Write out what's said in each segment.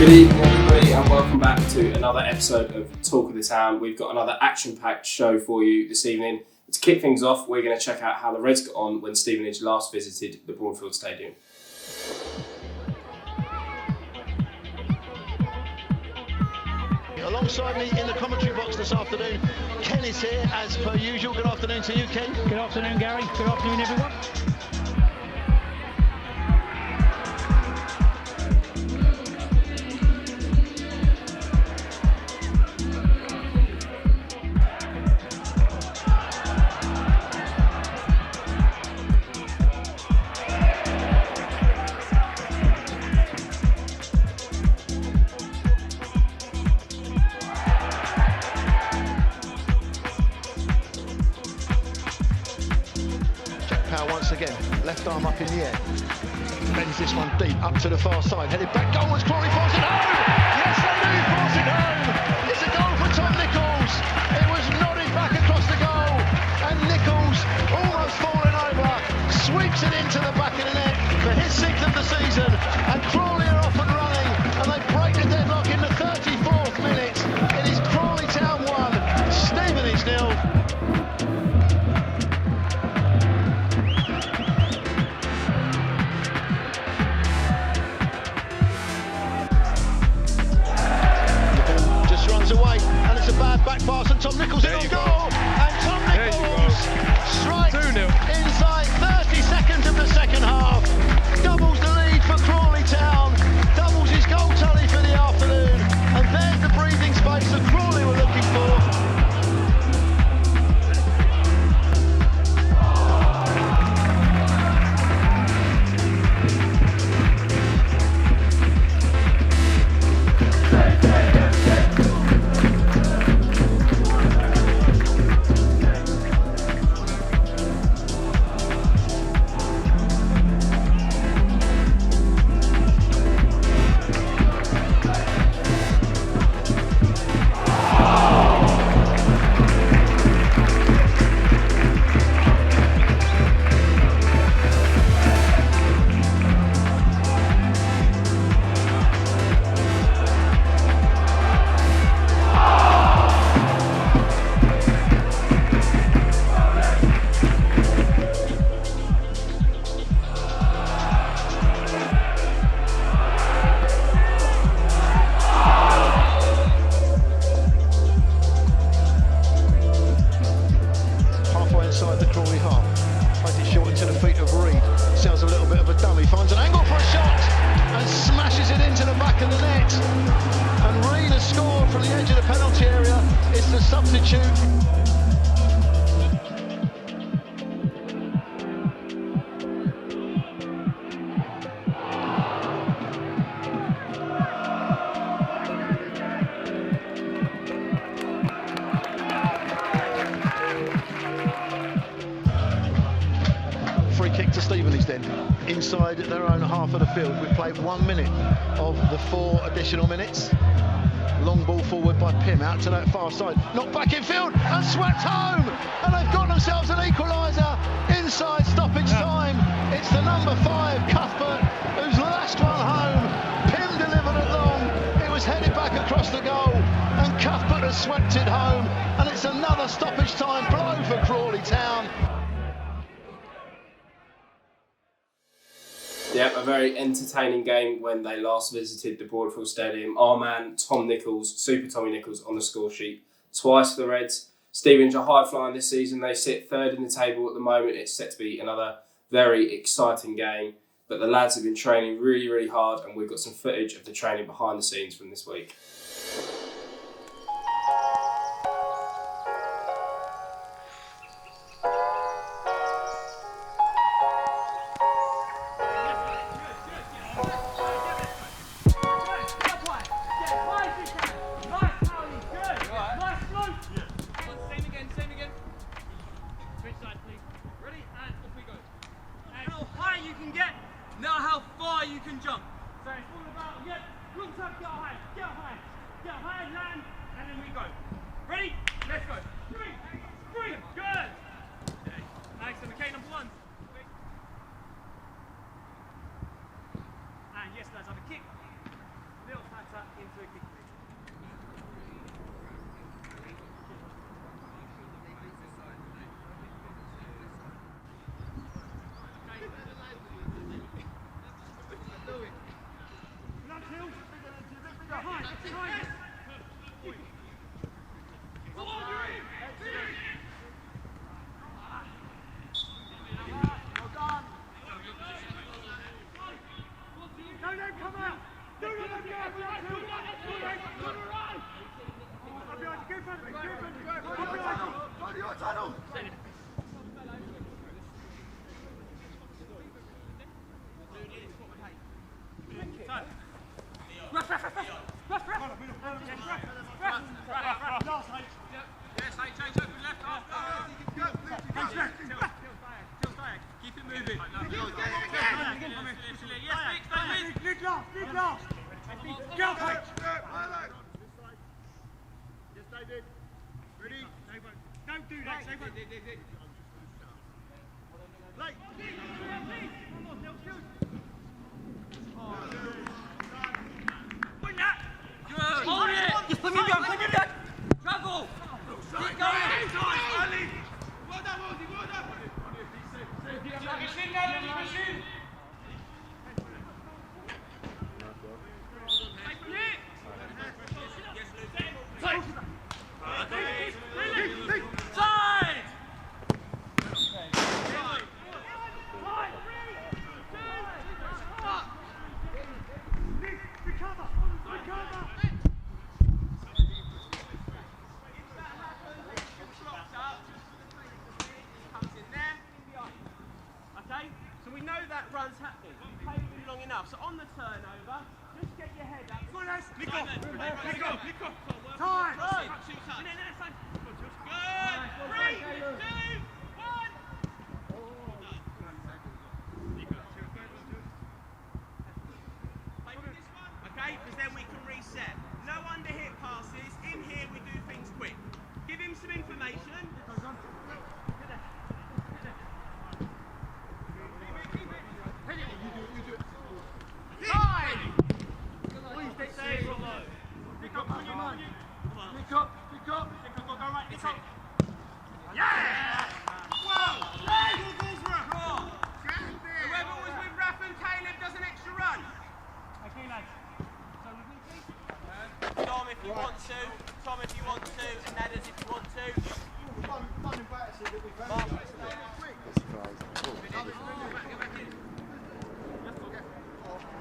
Good evening, everybody, and welcome back to another episode of Talk of the Town. We've got another action-packed show for you this evening. To kick things off, we're going to check out how the Reds got on when Stevenage last visited the Broadfield Stadium. Alongside me in the commentary box this afternoon, Ken is here as per usual. Good afternoon to you, Ken. Good afternoon, Gary. Good afternoon, everyone. Once again, left arm up in the air, bends this one deep up to the far side, headed back goal as Crawley forced it home. Yes, they do force it home. It's a goal for Tom Nichols. It was nodded back across the goal, and Nichols, almost falling over, sweeps it into the back of the net for his 6th of the season. And Crawley are off and running, and they break the deadlock in the 34th minute. It is Crawley Town 1, Stevenage 0. Away, and it's a bad back pass, and Tom Nichols in on goal, and Tom Nichols strikes inside 30 seconds of the second half, doubles the lead for Crawley Town, doubles his goal tally for the afternoon, and there's the breathing space that Crawley were looking for. To Stevenage then, inside their own half of the field. We've played 1 minute of the 4 additional minutes. Long ball forward by Pym, out to that far side, knocked back in field and swept home, and they've got themselves an equaliser inside stoppage time. It's the number 5 Cuthbert who's lashed one home. Pym delivered it long, it was headed back across the goal, and Cuthbert has swept it home, and it's another stoppage time blow for Crawley Town. Yeah, a very entertaining game when they last visited the Broadfield Stadium. Our man, Tom Nichols, Super Tommy Nichols, on the score sheet. Twice for the Reds. Stevenage are high flying this season. They sit 3rd in the table at the moment. It's set to be another very exciting game. But the lads have been training really, really hard, and we've got some footage of the training behind the scenes from this week. Not how far you can jump. So it's all about, good time, get high.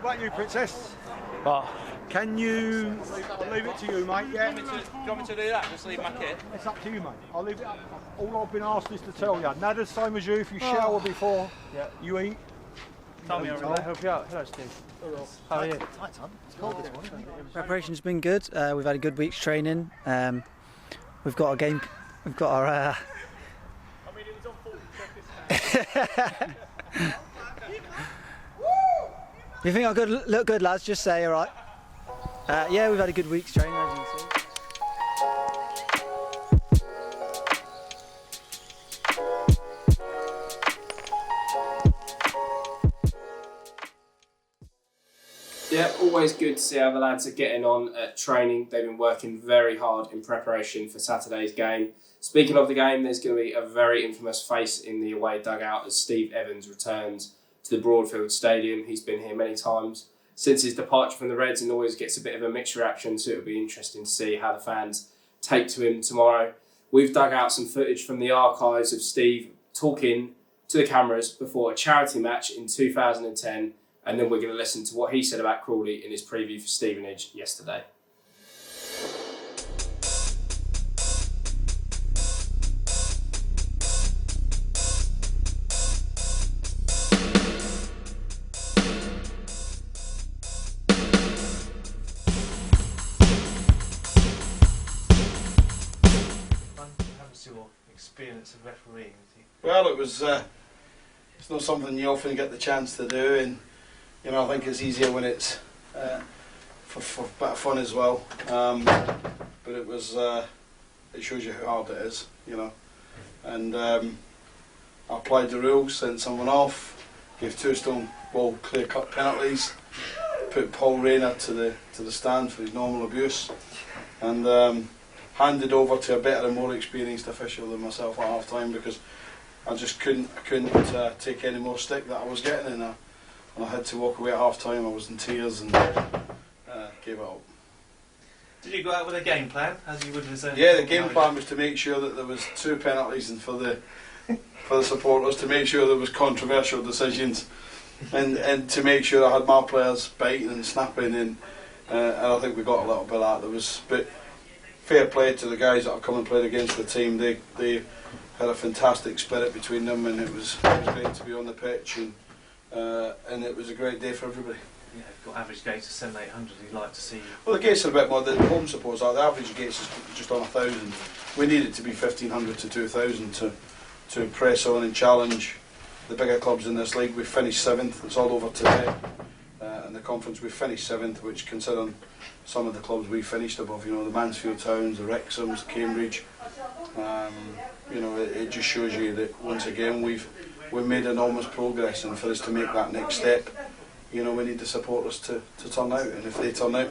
Right, you princess. But can you? I'll leave it to you, mate. Yeah. Do you want me to do that? Just leave my kit? It's up to you, mate. I'll leave it up. All I've been asked is to tell you. Nada's same as you. If you shower before, you eat. Tell me, I'll help you out. Hello, Steve. How are you? Preparation's been good. We've had a good week's training. We've got a game. We've got our. I mean, it was on 40. You think I look good, lads? Just say, all right. Yeah, we've had a good week's training, as you can see. Yeah, always good to see how the lads are getting on at training. They've been working very hard in preparation for Saturday's game. Speaking of the game, there's going to be a very infamous face in the away dugout as Steve Evans returns to the Broadfield Stadium. He's been here many times since his departure from the Reds and always gets a bit of a mixed reaction, so it'll be interesting to see how the fans take to him tomorrow. We've dug out some footage from the archives of Steve talking to the cameras before a charity match in 2010, and then we're going to listen to what he said about Crawley in his preview for Stevenage yesterday. Your experience of refereeing? Well, it was. It's not something you often get the chance to do, and you know I think it's easier when it's for a bit of fun as well. But it was. It shows you how hard it is, you know. And I applied the rules, sent someone off, gave 2 stone ball clear-cut penalties, put Paul Rayner to the stand for his normal abuse, and. Handed over to a better and more experienced official than myself at half time because I just couldn't take any more stick that I was getting, and I had to walk away at half time. I was in tears and gave it up. Did you go out with a game plan, as you would have? Yeah, the game plan was to make sure that there was 2 penalties and for the supporters, to make sure there was controversial decisions, and to make sure I had my players biting and snapping, and I think we got a little bit of that. But fair play to the guys that have come and played against the team. They had a fantastic spirit between them, and it was great to be on the pitch, and it was a great day for everybody. Yeah, got average gates of 700-800. You'd like to see. Well, the gates are a bit more. The home supporters are. The average gates is just on 1,000. We needed to be 1,500 to 2,000 to press on and challenge the bigger clubs in this league. We finished 7th. It's all over today. In the conference, we finished 7th, which, considering some of the clubs we finished above, the Mansfield Towns, the Wrexhams, Cambridge, it just shows you that once again we've made enormous progress, and for us to make that next step, we need the supporters to turn out, and if they turn out,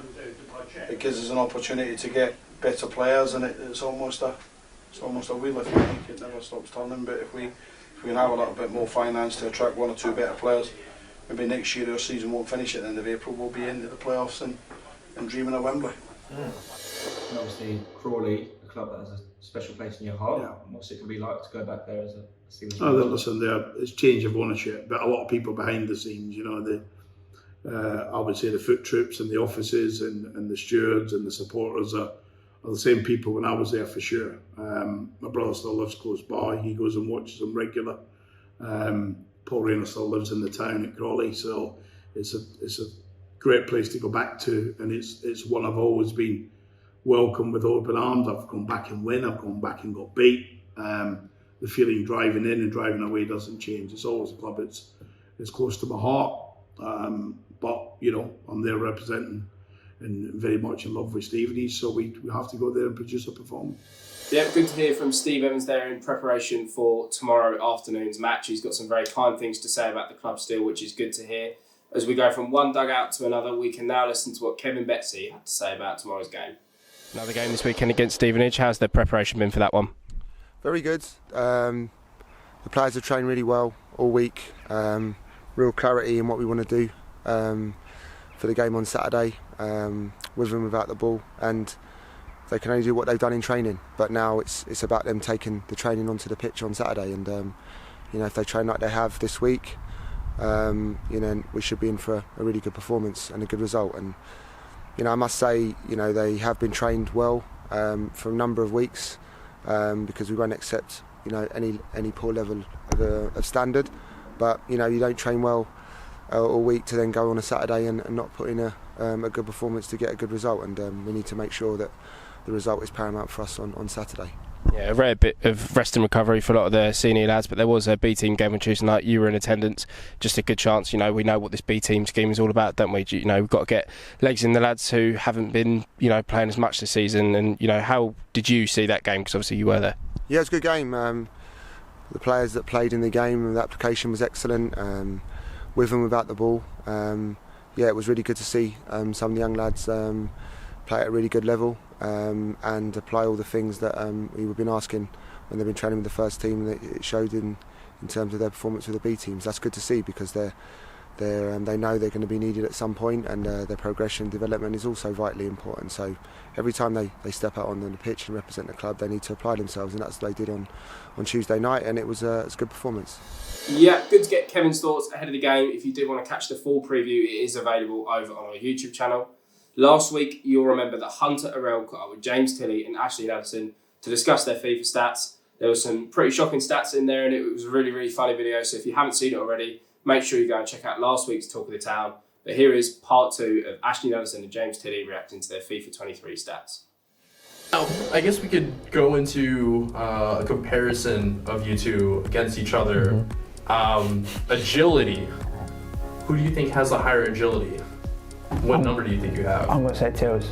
it gives us an opportunity to get better players, and it's almost a wheel lift. It never stops turning. But if we can have a little bit more finance to attract 1 or 2 better players, maybe next year our season won't finish at the end of April. We'll be into the playoffs and dreaming of Wembley. And obviously Crawley, a club that has a special place in your heart. Yeah. What's it going to be like to go back there as a Stevenage? Listen, it's change of ownership, but a lot of people behind the scenes, I would say the foot troops and the offices and the stewards and the supporters are the same people when I was there, for sure. My brother still lives close by. He goes and watches them regular. Paul Rayner still lives in the town at Crawley, so it's a great place to go back to, and it's one I've always been welcomed with open arms. I've gone back and win. I've gone back and got beat. The feeling driving in and driving away doesn't change. It's always a club. It's close to my heart. But I'm there representing and very much in love with Stevenage, so we have to go there and produce a performance. Yeah, good to hear from Steve Evans there in preparation for tomorrow afternoon's match. He's got some very kind things to say about the club still, which is good to hear. As we go from one dugout to another, we can now listen to what Kevin Betsy had to say about tomorrow's game. Another game this weekend against Stevenage. How's the preparation been for that one? Very good. The players have trained really well all week. Real clarity in what we want to do for the game on Saturday, with and without the ball, and they can only do what they've done in training. But now it's about them taking the training onto the pitch on Saturday, and if they train like they have this week, we should be in for a really good performance and a good result. And I must say, they have been trained well for a number of weeks, because we won't accept any poor level of standard. But you don't train well all week to then go on a Saturday and not put in a good performance to get a good result, and we need to make sure that the result is paramount for us on Saturday. Yeah, a rare bit of rest and recovery for a lot of the senior lads, but there was a B team game on Tuesday night. You were in attendance. Just a good chance. We know what this B team scheme is all about, don't we? We've got to get legs in the lads who haven't been playing as much this season. And how did you see that game? Because obviously you were there. Yeah, it was a good game. The players that played in the game, the application was excellent, with and without the ball. It was really good to see some of the young lads play at a really good level, and apply all the things that we've been asking when they've been training with the first team. It showed in terms of their performance with the B teams. That's good to see, because they know they're going to be needed at some point, and their progression development is also vitally important. So every time they step out on the pitch and represent the club, they need to apply themselves, and that's what they did on Tuesday night, and it was a good performance. Yeah, good to get Kevin's thoughts ahead of the game. If you do want to catch the full preview, it is available over on our YouTube channel. Last week, you'll remember that Hunter Orrell caught up with James Tilley and Ashley Nadesan to discuss their FIFA stats. There were some pretty shocking stats in there, and it was a really, really funny video. So if you haven't seen it already, make sure you go and check out last week's Talk of the Town. But here is part 2 of Ashley Nadesan and James Tilley reacting to their FIFA 23 stats. Now, I guess we could go into a comparison of you two against each other. Agility. Who do you think has the higher agility? What number do you think you have? I'm going to say Tills.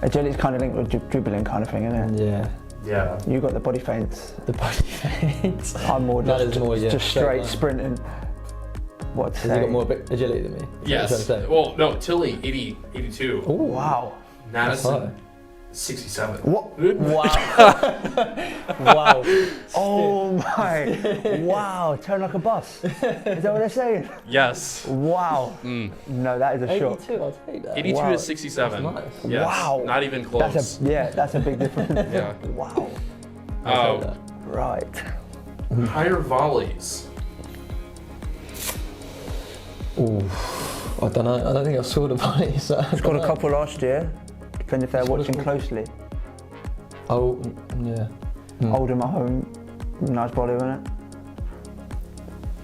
Agility's kind of linked with dribbling kind of thing, isn't it? Yeah. You got the body feints. The body feints. I'm more just straight sprinting. What to say? Has he got more agility than me? Yes. Well, no, Tilley, 82. Oh, wow. Nadesan, 67. What? Wow. Wow. Oh my. Wow. Turn like a bus. Is that what they're saying? Yes. Wow. No, that is a shock. 82, I'll take that. 82 Wow. to 67. That's nice. Yes. Wow. Not even close. That's a big difference. Yeah. Wow. I'll take that. Right. Higher volleys. Ooh. I don't know. I don't think I've scored a volley. So Scored a couple last year. Depends if they're watching closely. Oh, yeah. Oldham at home. Nice volley, wasn't it?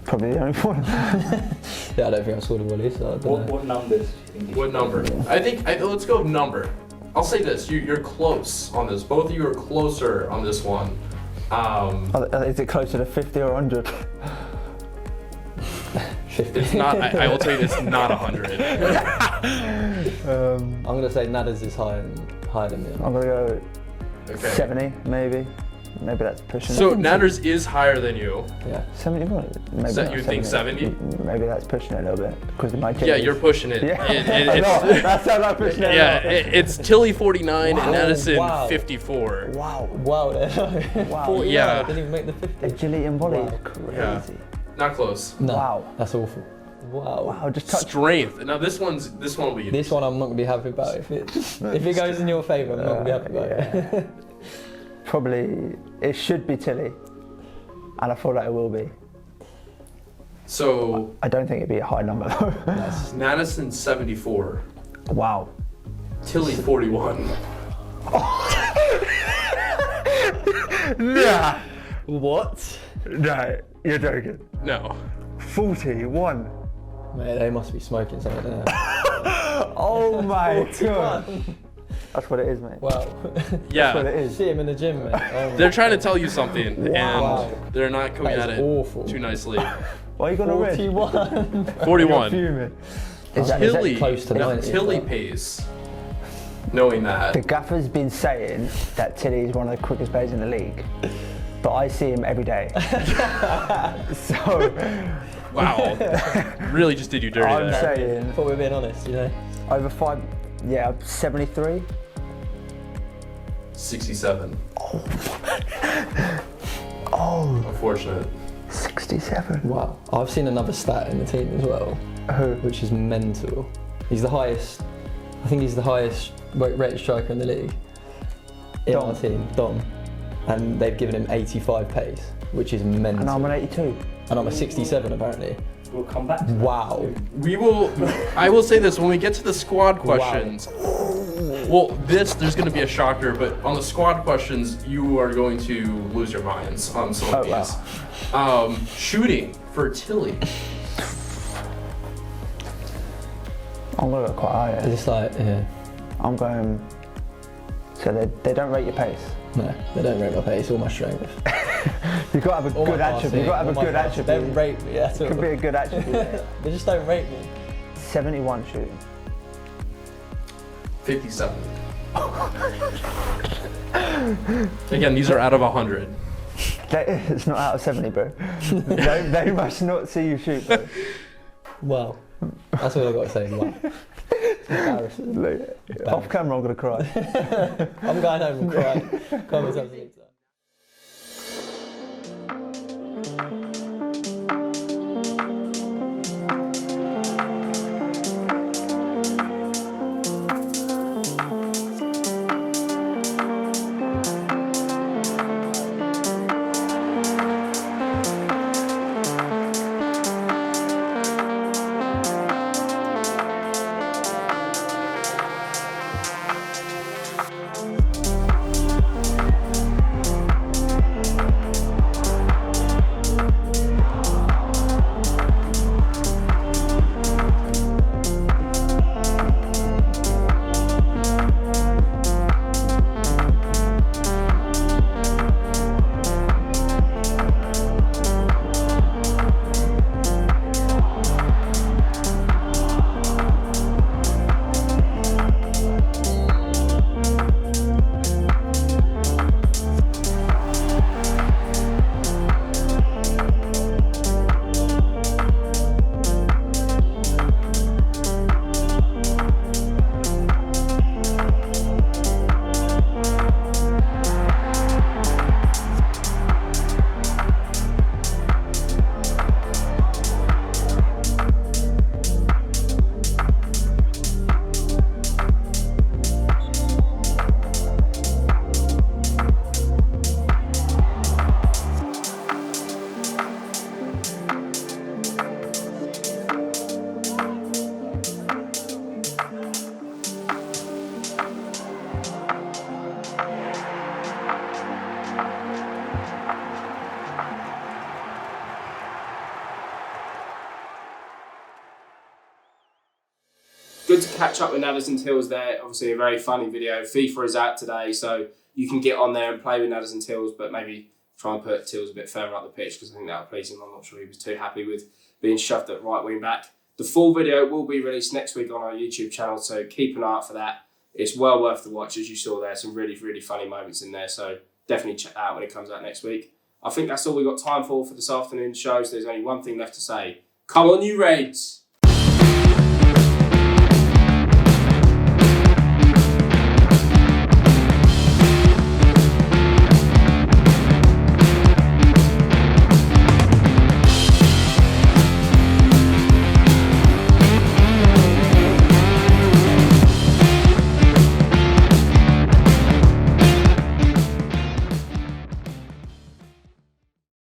Probably the only one. Yeah, I don't think I've scored a volley, so I don't know. What numbers do you think? What number? I think, let's go with number. I'll say this, you're close on this. Both of you are closer on this one. Is it closer to 50 or 100? 50. It's not, I will tell you, it's not 100. I'm going to say Nadas is higher than me. I'm going to go Okay. 70, maybe. Maybe that's pushing So it. Natters is higher than you. Yeah. 71? Maybe So not you think 70? Maybe that's pushing it a little bit. Because of my Yeah, you're pushing it. Yeah. It's, That's how I'm pushing it. yeah, it's Tilley 49 and Wow. Nadesan Wow. 54. Wow. Wow. Wow. 49, Yeah. I didn't even make the 50. Agility and volley Wow. is crazy. Yeah. Not close. No, Wow. that's awful. Wow. Wow, just touch. Strength. Now this one will be. This one I'm not going to be happy about. If it goes in your favour, I'm not going to be happy about it. Probably, it should be Tilley. And I feel like it will be. So I don't think it'd be a high number though. Nadesan 74. Wow. Tilley 41. Nah. What? No, you're joking. No. 41. Mate, they must be smoking something there. Oh my god. That's what it is, mate. Wow. Yeah. That's what it is. See him in the gym, mate. Oh my They're trying to tell you something, Wow. and they're not coming That at is it awful. too nicely. Why are you gonna risk? 41. 41. Fuming. Is that Tilley. close to 90? Tilley pays. Knowing that. The gaffer's been saying that Tilley is one of the quickest players in the league, but I see him every day. So. Wow. Really just did you dirty I'm there. saying. Thought we were being honest, you know. Over 5. Yeah, 73. 67. Oh. Unfortunate. 67. Wow. I've seen another stat in the team as well. Who? Which is mental. He's the highest. I think he's the highest rated striker in the league. In our team, Dom. And they've given him 85 pace, which is mental. And I'm an 82. And I'm a 67 apparently. We'll come back to that. Wow. I will say this, when we get to the squad questions, well, there's going to be a shocker, but on the squad questions, you are going to lose your minds on some of these. Wow. Shooting for Tilley. I'm going to go quite high. It's just like, yeah. I'm going. So they don't rate your pace. No, they don't rate my pace or my strength. You've got to have a good attribute. You've got to have a good attribute. They don't rate me at all. Could be a good attribute. They just don't rate me. 71 shooting. 57. Again, these are out of 100. It's not out of 70, bro. they must not see you shoot, bro. Wow. That's all I've got to say. Wow. Embarrassing. Off camera, I'm going to cry. I'm going home and crying. Comments absolutely. good to catch up with Nadesan Tills there. Obviously, a very funny video. FIFA is out today, so you can get on there and play with Nadesan Tills, but maybe try and put Tills a bit further up the pitch because I think that would please him. I'm not sure he was too happy with being shoved at right wing back. The full video will be released next week on our YouTube channel, so keep an eye out for that. It's well worth the watch, as you saw there. Some really, really funny moments in there, so definitely check that out when it comes out next week. I think that's all we've got time for this afternoon's show, so there's only one thing left to say. Come on, you Reds!